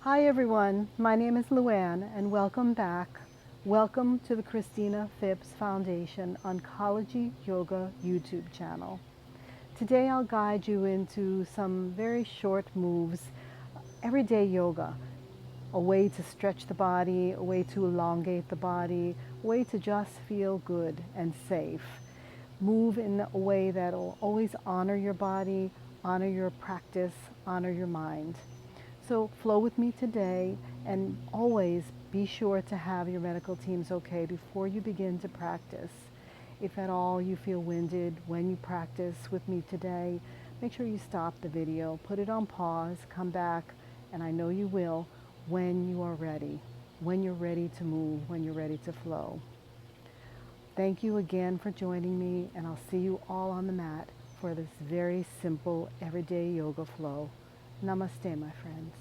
Hi everyone, my name is LuAnn and welcome back. Welcome to the Christina Phipps Foundation Oncology Yoga YouTube channel. Today I'll guide you into some very short moves, everyday yoga, a way to stretch the body, a way to elongate the body, a way to just feel good and safe. Move in a way that will always honor your body, honor your practice, honor your mind. So flow with me today, and always be sure to have your medical teams okay before you begin to practice. If at all you feel winded when you practice with me today, make sure you stop the video, put it on pause, come back, and I know you will when you are ready, when you're ready to move, when you're ready to flow. Thank you again for joining me, and I'll see you all on the mat for this very simple everyday yoga flow. Namaste, my friends.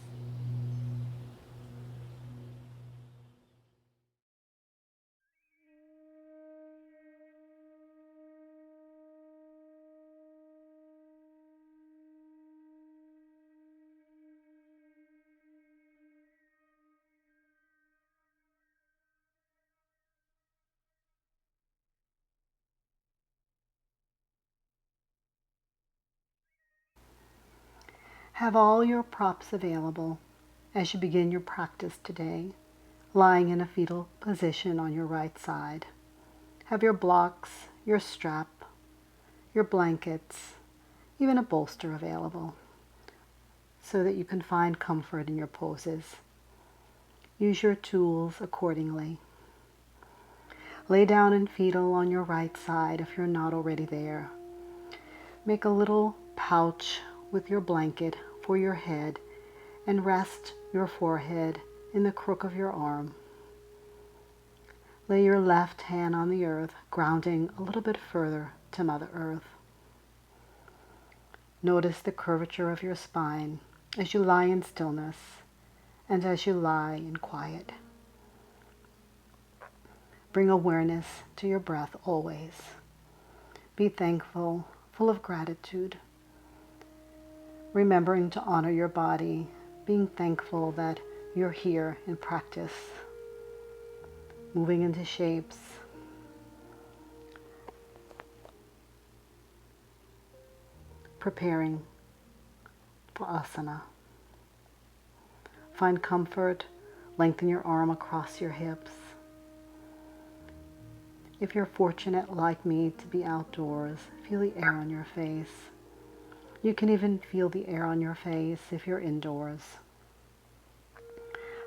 Have all your props available as you begin your practice today, lying in a fetal position on your right side. Have your blocks, your strap, your blankets, even a bolster available so that you can find comfort in your poses. Use your tools accordingly. Lay down in fetal on your right side if you're not already there. Make a little pouch with your blanket for your head and rest your forehead in the crook of your arm. Lay your left hand on the earth, grounding a little bit further to Mother Earth. Notice the curvature of your spine as you lie in stillness and as you lie in quiet. Bring awareness to your breath always. Be thankful, full of gratitude. Remembering to honor your body, being thankful that you're here in practice. Moving into shapes. Preparing for asana. Find comfort, lengthen your arm across your hips. If you're fortunate like me to be outdoors, feel the air on your face. You can even feel the air on your face if you're indoors.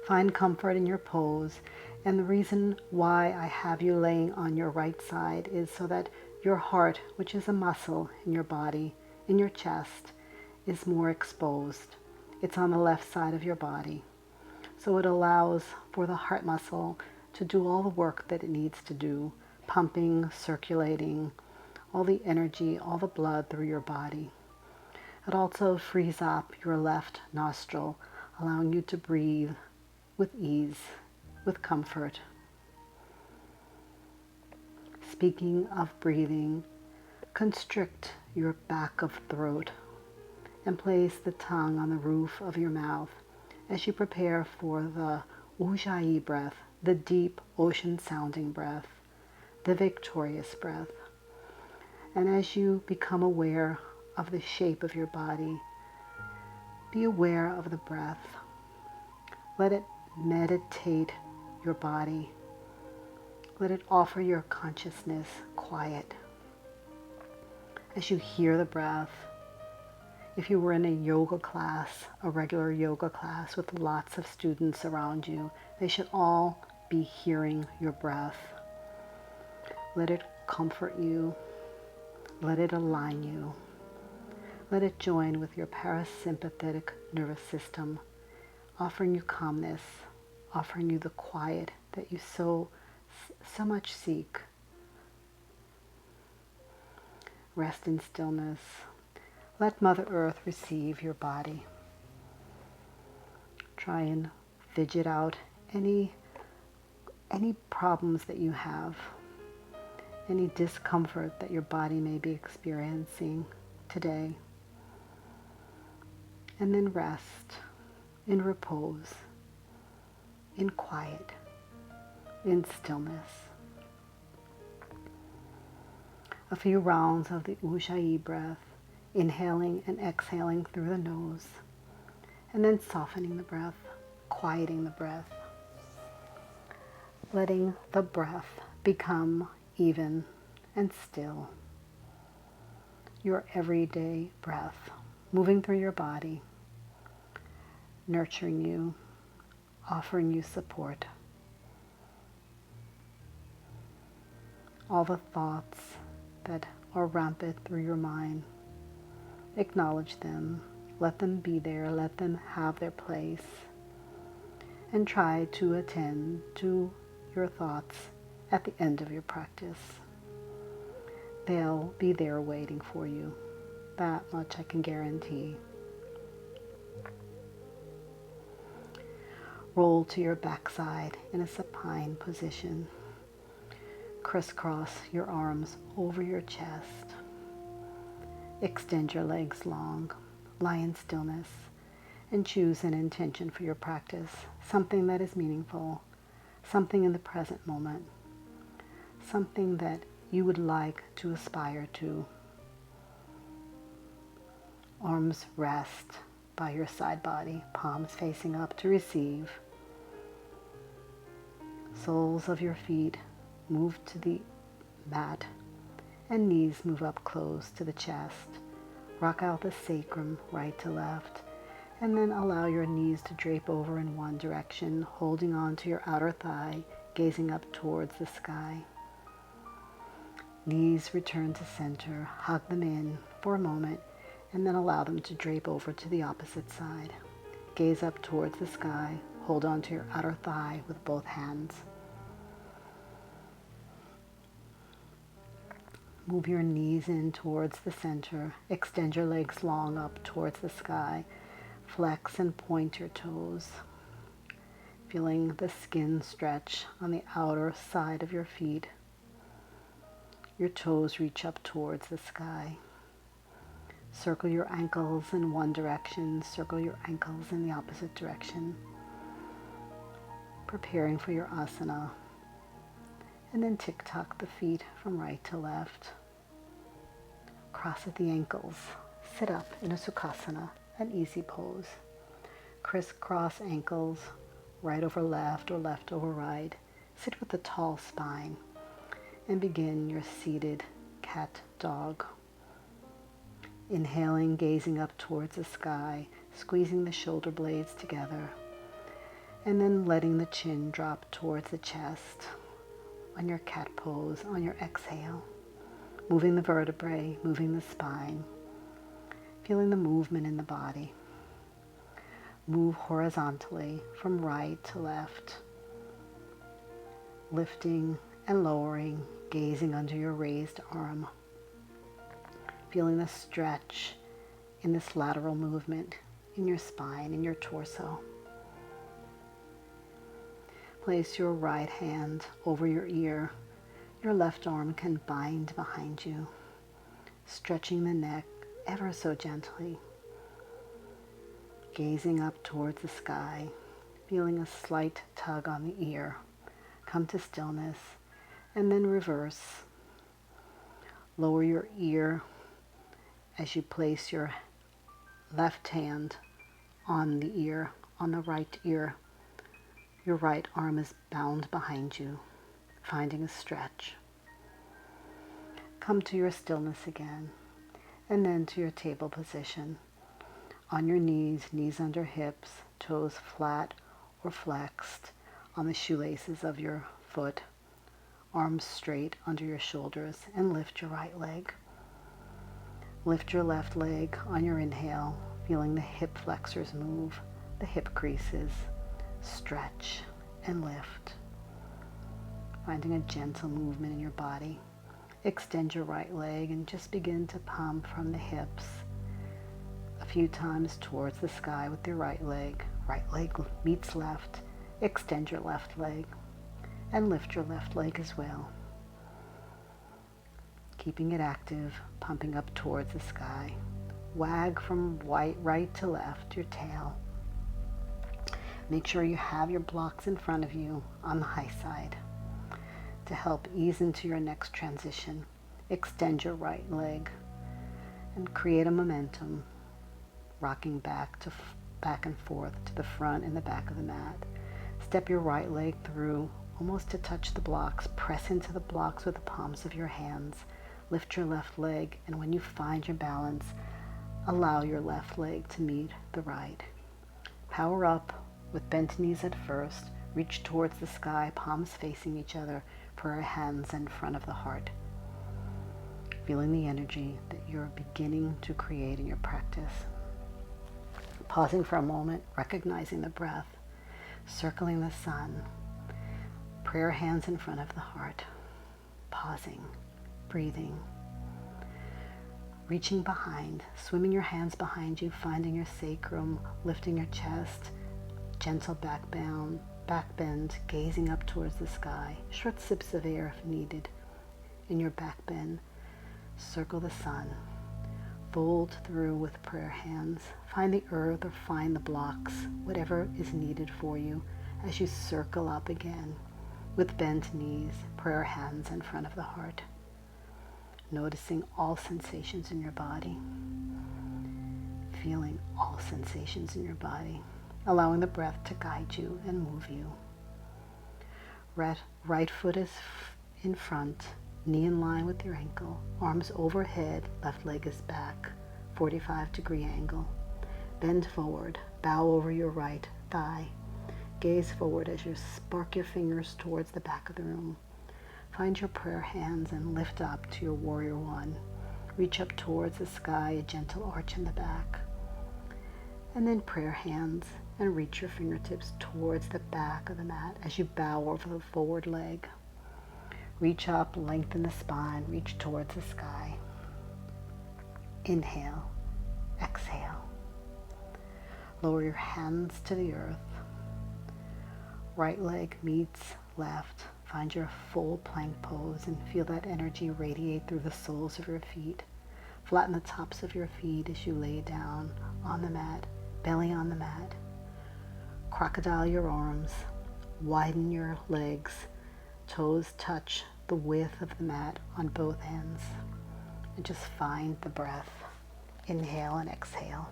Find comfort in your pose, and the reason why I have you laying on your right side is so that your heart, which is a muscle in your body, in your chest, is more exposed. It's on the left side of your body. So it allows for the heart muscle to do all the work that it needs to do, pumping, circulating, all the energy, all the blood through your body. It also frees up your left nostril, allowing you to breathe with ease, with comfort. Speaking of breathing, constrict your back of throat and place the tongue on the roof of your mouth as you prepare for the Ujjayi breath, the deep ocean-sounding breath, the victorious breath. And as you become aware of the shape of your body, be aware of the breath. Let it meditate your body. Let it offer your consciousness quiet. As you hear the breath, if you were in a yoga class, a regular yoga class with lots of students around you, they should all be hearing your breath. Let it comfort you. Let it align you. Let it join with your parasympathetic nervous system, offering you calmness, offering you the quiet that you so much seek. Rest in stillness. Let Mother Earth receive your body. Try and fidget out any problems that you have, any discomfort that your body may be experiencing today. And then rest. in repose, in quiet, in stillness. A few rounds of the Ujjayi breath, inhaling and exhaling through the nose, and then softening the breath, quieting the breath, letting the breath become even and still. Your everyday breath, moving through your body, nurturing you, offering you support. All the thoughts that are rampant through your mind, acknowledge them, let them be there, let them have their place, and try to attend to your thoughts at the end of your practice. They'll be there waiting for you. That much I can guarantee. Roll to your backside in a supine position. Crisscross your arms over your chest. Extend your legs long. Lie in stillness and choose an intention for your practice, something that is meaningful, something in the present moment, something that you would like to aspire to. Arms rest by your side body, palms facing up to receive. Soles of your feet move to the mat and knees move up close to the chest. Rock out the sacrum right to left, and then allow your knees to drape over in one direction, holding on to your outer thigh, gazing up towards the sky. Knees return to center, hug them in for a moment, and then allow them to drape over to the opposite side. Gaze up towards the sky, hold on to your outer thigh with both hands. Move your knees in towards the center. Extend your legs long up towards the sky. Flex and point your toes. Feeling the skin stretch on the outer side of your feet. Your toes reach up towards the sky. Circle your ankles in one direction. Circle your ankles in the opposite direction. Preparing for your asana. And then tick-tock the feet from right to left. Cross at the ankles. Sit up in a sukhasana, an easy pose. Crisscross ankles, right over left or left over right. Sit with a tall spine and begin your seated cat dog. Inhaling, gazing up towards the sky, squeezing the shoulder blades together, and then letting the chin drop towards the chest. On your cat pose, on your exhale, moving the vertebrae, moving the spine, feeling the movement in the body. Move horizontally from right to left, lifting and lowering, gazing under your raised arm, feeling the stretch in this lateral movement in your spine, in your torso. Place your right hand over your ear. Your left arm can bind behind you, stretching the neck ever so gently. Gazing up towards the sky, feeling a slight tug on the ear. Come to stillness, and then reverse. Lower your ear as you place your left hand on the ear, on the right ear. Your right arm is bound behind you, finding a stretch. Come to your stillness again, and then to your table position. On your knees, knees under hips, toes flat or flexed on the shoelaces of your foot, arms straight under your shoulders, and lift your right leg. Lift your left leg on your inhale, feeling the hip flexors move, the hip creases. Stretch and lift, finding a gentle movement in your body. Extend your right leg and just begin to pump from the hips a few times towards the sky with your right leg. Right leg meets left. Extend your left leg and lift your left leg as well. Keeping it active, pumping up towards the sky. Wag from right to left your tail. Make sure you have your blocks in front of you on the high side. To help ease into your next transition, extend your right leg and create a momentum, rocking back and forth to the front and the back of the mat. Step your right leg through almost to touch the blocks. Press into the blocks with the palms of your hands. Lift your left leg, and when you find your balance, allow your left leg to meet the right. Power up with bent knees at first. Reach towards the sky, palms facing each other, prayer hands in front of the heart. Feeling the energy that you're beginning to create in your practice. Pausing for a moment, recognizing the breath, circling the sun, prayer hands in front of the heart, pausing, breathing, reaching behind, swimming your hands behind you, finding your sacrum, lifting your chest, gentle back bend, gazing up towards the sky, short sips of air if needed. In your back bend, circle the sun, fold through with prayer hands, find the earth or find the blocks, whatever is needed for you as you circle up again with bent knees, prayer hands in front of the heart. Noticing all sensations in your body, feeling all sensations in your body, allowing the breath to guide you and move you. Right foot is in front, knee in line with your ankle, arms overhead, left leg is back, 45-degree angle. Bend forward, bow over your right thigh. Gaze forward as you spark your fingers towards the back of the room. Find your prayer hands and lift up to your warrior one. Reach up towards the sky, a gentle arch in the back. And then prayer hands and reach your fingertips towards the back of the mat as you bow over the forward leg. Reach up, lengthen the spine, reach towards the sky. Inhale, exhale. Lower your hands to the earth. Right leg meets left. Find your full plank pose and feel that energy radiate through the soles of your feet. Flatten the tops of your feet as you lay down on the mat, belly on the mat. Crocodile your arms, widen your legs, toes touch the width of the mat on both ends, and just find the breath. Inhale and exhale.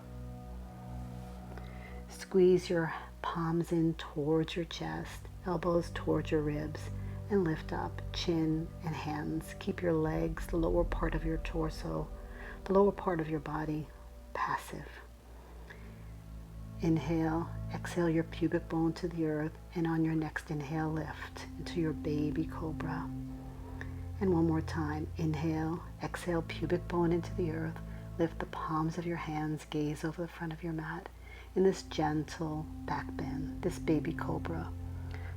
Squeeze your palms in towards your chest, elbows towards your ribs, and lift up, chin and hands. Keep your legs, the lower part of your torso, the lower part of your body, passive. Inhale, exhale your pubic bone to the earth, and on your next inhale, lift into your baby cobra. And one more time, inhale, exhale pubic bone into the earth, lift the palms of your hands, gaze over the front of your mat in this gentle back bend, this baby cobra.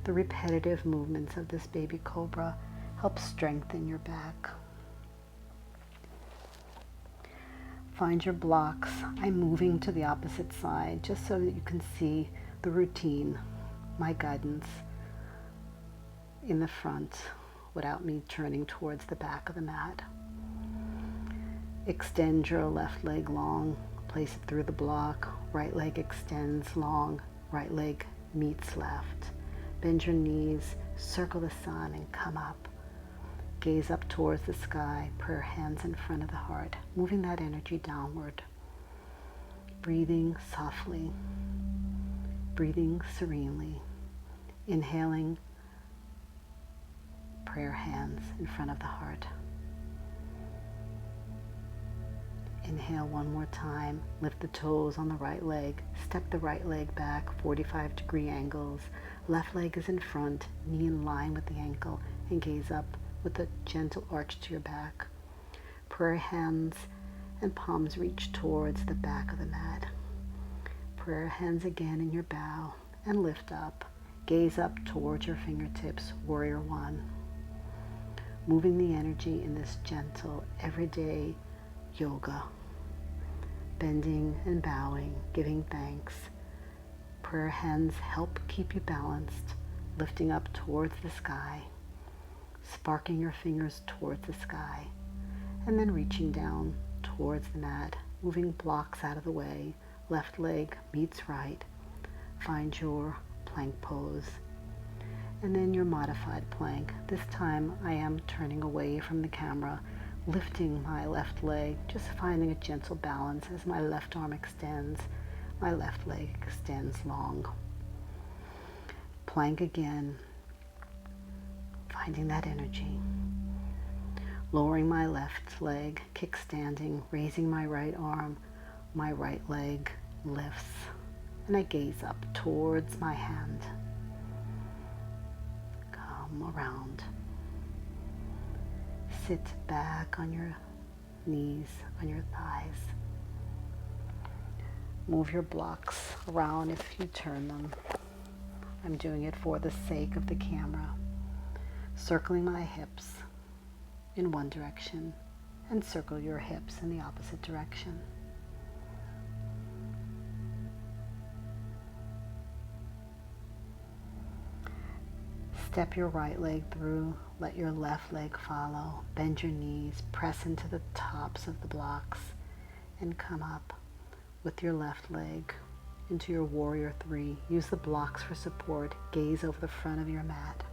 The repetitive movements of this baby cobra help strengthen your back. Find your blocks. I'm moving to the opposite side just so that you can see the routine, my guidance in the front without me turning towards the back of the mat. Extend your left leg long, place it through the block. Right leg extends long, right leg meets left. Bend your knees, circle the sun and come up. Gaze up towards the sky, prayer hands in front of the heart, moving that energy downward. Breathing softly, breathing serenely. Inhaling, prayer hands in front of the heart. Inhale one more time, lift the toes on the right leg, step the right leg back, 45-degree angles. Left leg is in front, knee in line with the ankle, and gaze up with a gentle arch to your back. Prayer hands and palms reach towards the back of the mat. Prayer hands again in your bow and lift up. Gaze up towards your fingertips, warrior one. Moving the energy in this gentle, everyday yoga. Bending and bowing, giving thanks. Prayer hands help keep you balanced, lifting up towards the sky. Sparking your fingers towards the sky, and then reaching down towards the mat, moving blocks out of the way. Left leg meets right. Find your plank pose. And then your modified plank. This time I am turning away from the camera, lifting my left leg, just finding a gentle balance as my left arm extends, my left leg extends long. Plank again, finding that energy. Lowering my left leg, kickstanding, raising my right arm, my right leg lifts, and I gaze up towards my hand. Come around. Sit back on your knees, on your thighs. Move your blocks around if you turn them. I'm doing it for the sake of the camera. Circling my hips in one direction and circle your hips in the opposite direction. Step your right leg through, let your left leg follow, bend your knees, press into the tops of the blocks, and come up with your left leg into your warrior three. Use the blocks for support, gaze over the front of your mat.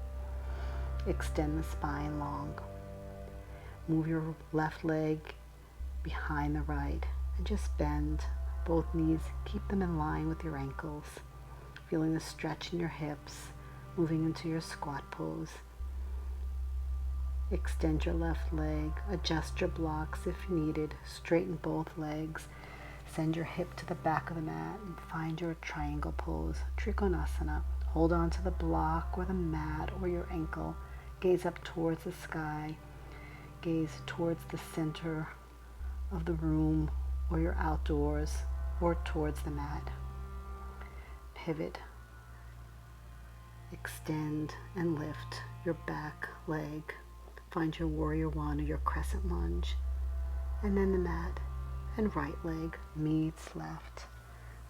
Extend the spine long. Move your left leg behind the right and just bend both knees. Keep them in line with your ankles. Feeling the stretch in your hips. Moving into your squat pose. Extend your left leg, adjust your blocks if needed, straighten both legs, send your hip to the back of the mat and find your triangle pose, Trikonasana. Hold on to the block or the mat or your ankle, gaze up towards the sky, gaze towards the center of the room or you're outdoors or towards the mat. Pivot. Extend and lift your back leg. Find your warrior one or your crescent lunge. And then the mat and right leg meets left.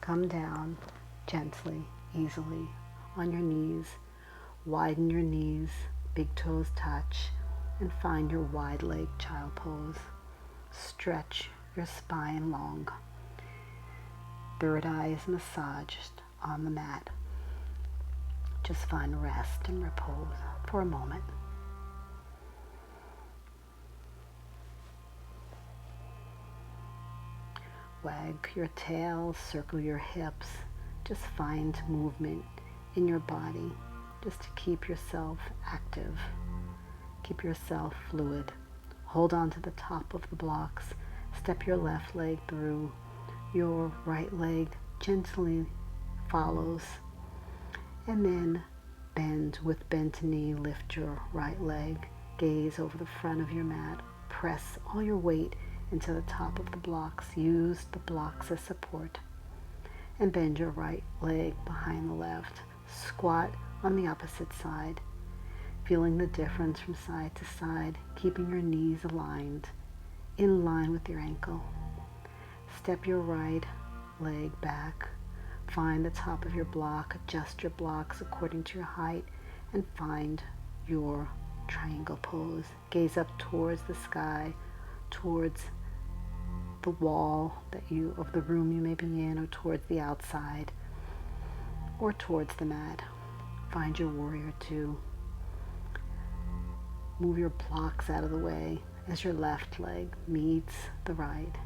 Come down gently, easily on your knees. Widen your knees, big toes touch, and find your wide leg child pose. Stretch your spine long. Third eye is massaged on the mat. Just find rest and repose for a moment. Wag your tail, circle your hips. Just find movement in your body just to keep yourself active. Keep yourself fluid. Hold on to the top of the blocks. Step your left leg through. Your right leg gently follows. And then bend with bent knee, lift your right leg, gaze over the front of your mat, press all your weight into the top of the blocks, use the blocks as support, and bend your right leg behind the left. Squat on the opposite side, feeling the difference from side to side, keeping your knees aligned, in line with your ankle. Step your right leg back. Find the top of your block, adjust your blocks according to your height, and find your triangle pose. Gaze up towards the sky, towards the wall of the room you may be in, or towards the outside, or towards the mat. Find your warrior two. Move your blocks out of the way as your left leg meets the right.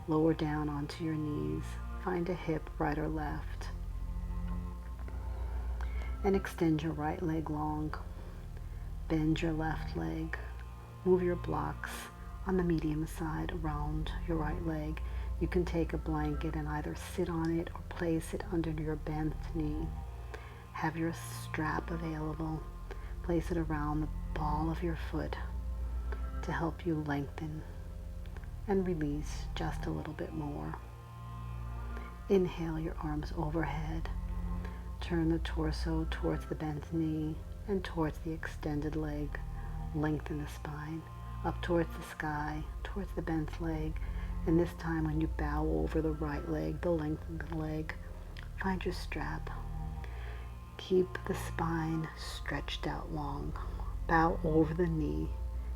Lower down onto your knees. Find a hip, right or left. And extend your right leg long. Bend your left leg. Move your blocks on the medium side around your right leg. You can take a blanket and either sit on it or place it under your bent knee. Have your strap available. Place it around the ball of your foot to help you lengthen and release just a little bit more. Inhale your arms overhead. Turn the torso towards the bent knee and towards the extended leg. Lengthen the spine up towards the sky, towards the bent leg. And this time when you bow over the right leg, the length of the leg, find your strap. Keep the spine stretched out long. Bow over the knee.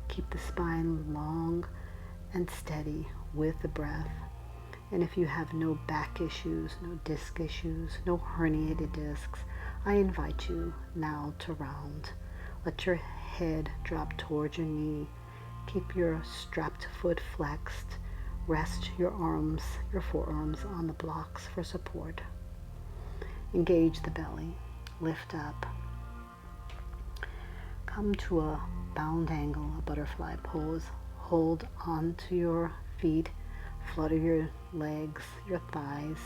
Keep the spine long and steady with the breath. And if you have no back issues, no disc issues, no herniated discs, I invite you now to round. Let your head drop towards your knee. Keep your strapped foot flexed. Rest your forearms on the blocks for support. Engage the belly. Lift up. Come to a bound angle, a butterfly pose. Hold onto your feet. Flutter your legs, your thighs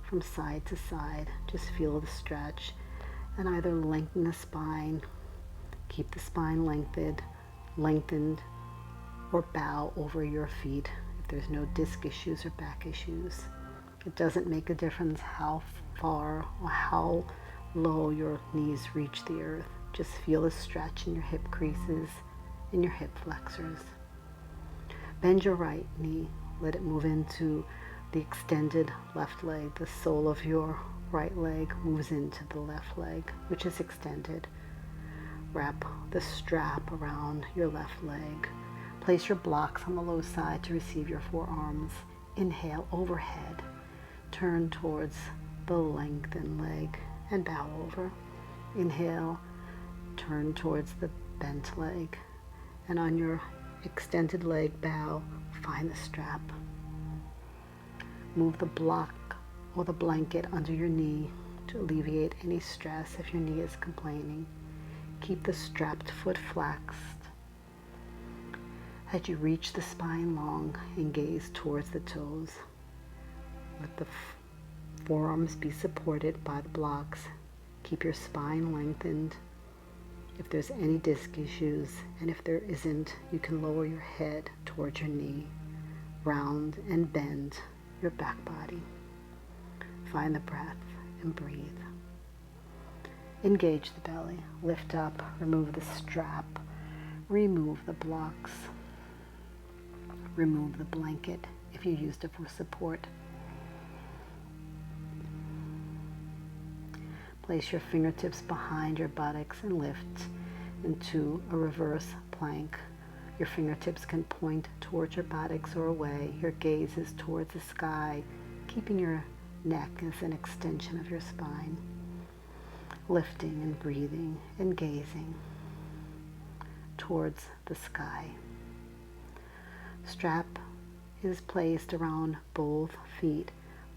from side to side. Just feel the stretch and either lengthen the spine, keep the spine lengthened, or bow over your feet if there's no disc issues or back issues. It doesn't make a difference how far or how low your knees reach the earth. Just feel the stretch in your hip creases and your hip flexors. Bend your right knee. Let it move into the extended left leg. The sole of your right leg moves into the left leg, which is extended. Wrap the strap around your left leg. Place your blocks on the low side to receive your forearms. Inhale overhead. Turn towards the lengthened leg and bow over. Inhale, turn towards the bent leg. And on your extended leg bow, find the strap. Move the block or the blanket under your knee to alleviate any stress if your knee is complaining. Keep the strapped foot flexed. As you reach the spine long and gaze towards the toes, let the forearms be supported by the blocks. Keep your spine lengthened. If there's any disc issues, and if there isn't, you can lower your head towards your knee. Round and bend your back body. Find the breath and breathe. Engage the belly. Lift up. Remove the strap. Remove the blocks. Remove the blanket if you used it for support. Place your fingertips behind your buttocks and lift into a reverse plank. Your fingertips can point towards your buttocks or away. Your gaze is towards the sky, keeping your neck as an extension of your spine. Lifting and breathing and gazing towards the sky. Strap is placed around both feet.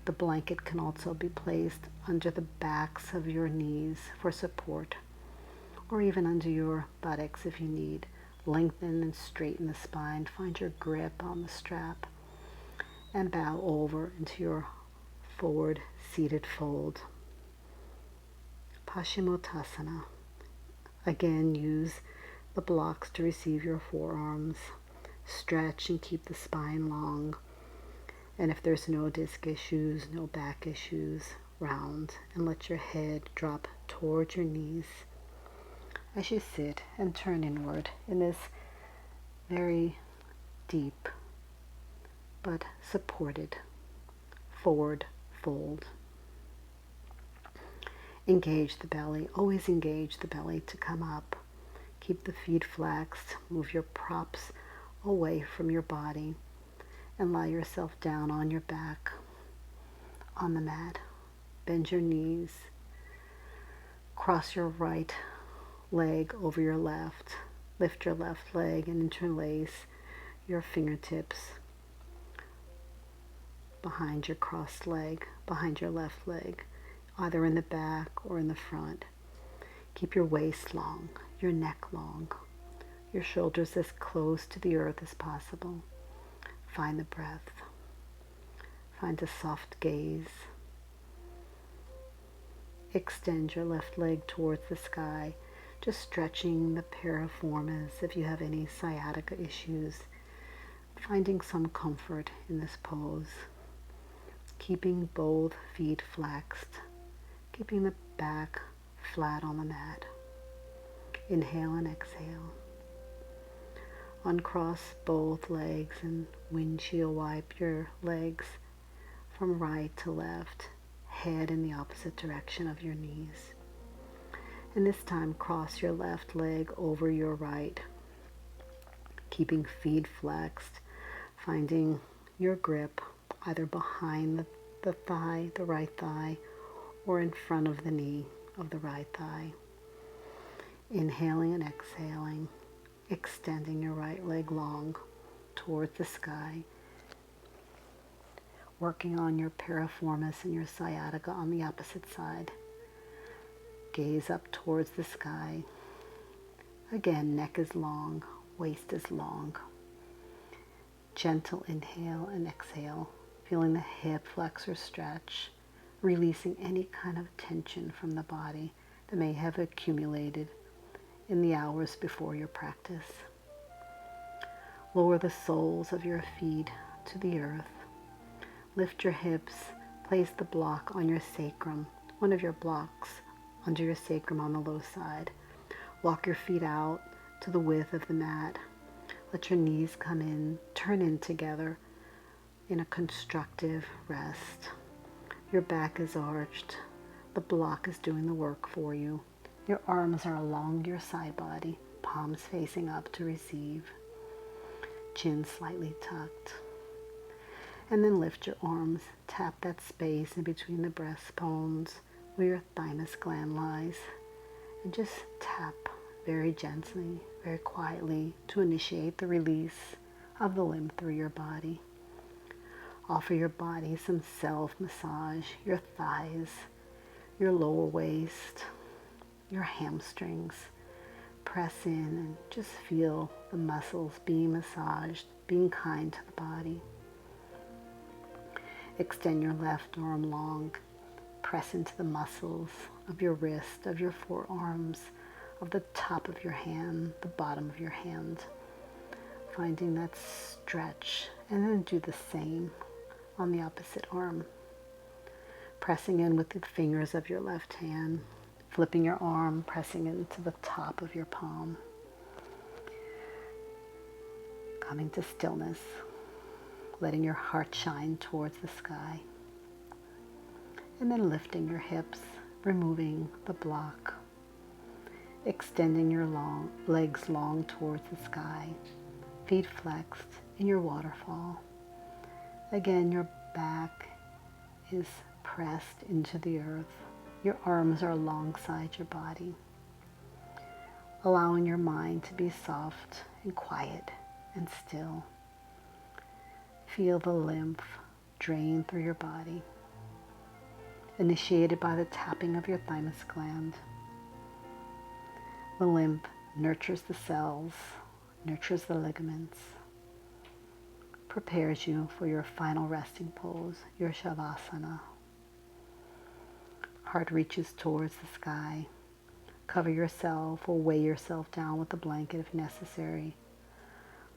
The blanket can also be placed under the backs of your knees for support, or even under your buttocks if you need. Lengthen and straighten the spine. Find your grip on the strap and bow over into your forward seated fold. Paschimottanasana. Again, use the blocks to receive your forearms. Stretch and keep the spine long. And if there's no disc issues, no back issues, round and let your head drop towards your knees as you sit and turn inward in this very deep but supported forward fold. Engage the belly. Always engage the belly to come up. Keep the feet flexed. Move your props away from your body and lie yourself down on your back on the mat. Bend your knees. Cross your right leg over your left. Lift your left leg and interlace your fingertips behind your crossed leg, behind your left leg, either in the back or in the front. Keep your waist long, your neck long, your shoulders as close to the earth as possible. Find the breath. Find a soft gaze. Extend your left leg towards the sky, just stretching the piriformis if you have any sciatica issues. Finding some comfort in this pose. Keeping both feet flexed. Keeping the back flat on the mat. Inhale and exhale. Uncross both legs and windshield wipe your legs from right to left, head in the opposite direction of your knees. And this time cross your left leg over your right, keeping feet flexed, finding your grip either behind the thigh, the right thigh, or in front of the knee of the right thigh. Inhaling and exhaling, extending your right leg long towards the sky, working on your piriformis and your sciatica on the opposite side. Gaze up towards the sky. Again, neck is long, waist is long. Gentle inhale and exhale, feeling the hip flexor stretch, releasing any kind of tension from the body that may have accumulated in the hours before your practice. Lower the soles of your feet to the earth. Lift your hips, place the block on your sacrum, one of your blocks under your sacrum on the low side. Walk your feet out to the width of the mat. Let your knees come in, turn in together in a constructive rest. Your back is arched. The block is doing the work for you. Your arms are along your side body, palms facing up to receive. Chin slightly tucked. And then lift your arms. Tap that space in between the breastbones where your thymus gland lies. And just tap very gently, very quietly to initiate the release of the limb through your body. Offer your body some self-massage, your thighs, your lower waist, your hamstrings. Press in and just feel the muscles being massaged, being kind to the body. Extend your left arm long. Press into the muscles of your wrist, of your forearms, of the top of your hand, the bottom of your hand. Finding that stretch, and then do the same on the opposite arm. Pressing in with the fingers of your left hand, flipping your arm, pressing into the top of your palm. Coming to stillness, letting your heart shine towards the sky. And then lifting your hips, removing the block. Extending your legs long towards the sky. Feet flexed in your waterfall. Again, your back is pressed into the earth. Your arms are alongside your body. Allowing your mind to be soft and quiet and still. Feel the lymph drain through your body, initiated by the tapping of your thymus gland. The lymph nurtures the cells, nurtures the ligaments, prepares you for your final resting pose, your Shavasana. Heart reaches towards the sky. Cover yourself or weigh yourself down with a blanket if necessary.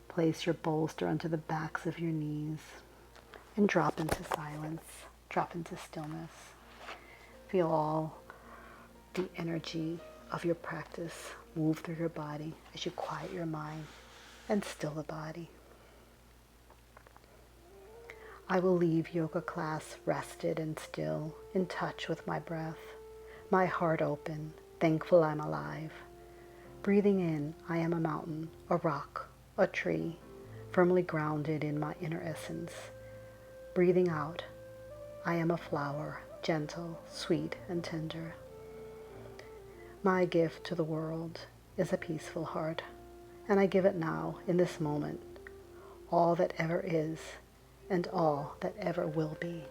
Place your bolster onto the backs of your knees and drop into silence, drop into stillness. Feel all the energy of your practice move through your body as you quiet your mind and still the body. I will leave yoga class rested and still, in touch with my breath, my heart open, thankful I'm alive. Breathing in, I am a mountain, a rock, a tree, firmly grounded in my inner essence. Breathing out, I am a flower, gentle, sweet, and tender. My gift to the world is a peaceful heart, and I give it now, in this moment, all that ever is and all that ever will be.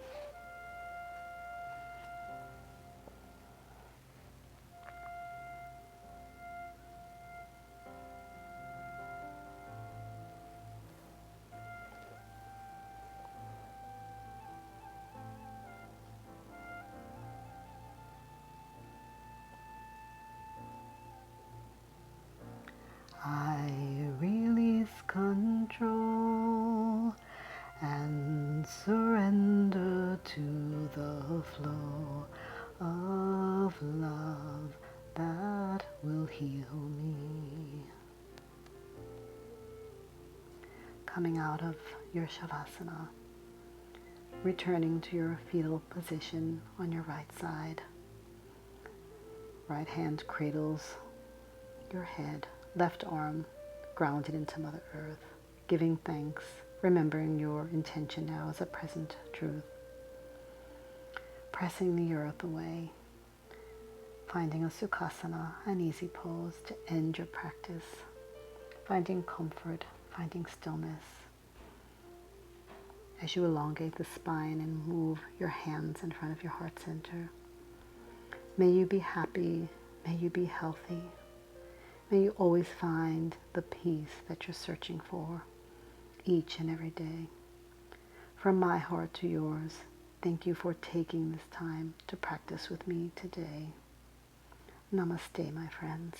I release control and surrender to the flow of love that will heal me. Coming out of your Shavasana, returning to your fetal position on your right side. Right hand cradles your head, left arm grounded into Mother Earth, giving thanks, remembering your intention now as a present truth. Pressing the earth away, finding a Sukhasana, an easy pose to end your practice, finding comfort, finding stillness. As you elongate the spine and move your hands in front of your heart center, may you be happy, may you be healthy, may you always find the peace that you're searching for each and every day. From my heart to yours, thank you for taking this time to practice with me today. Namaste, my friends.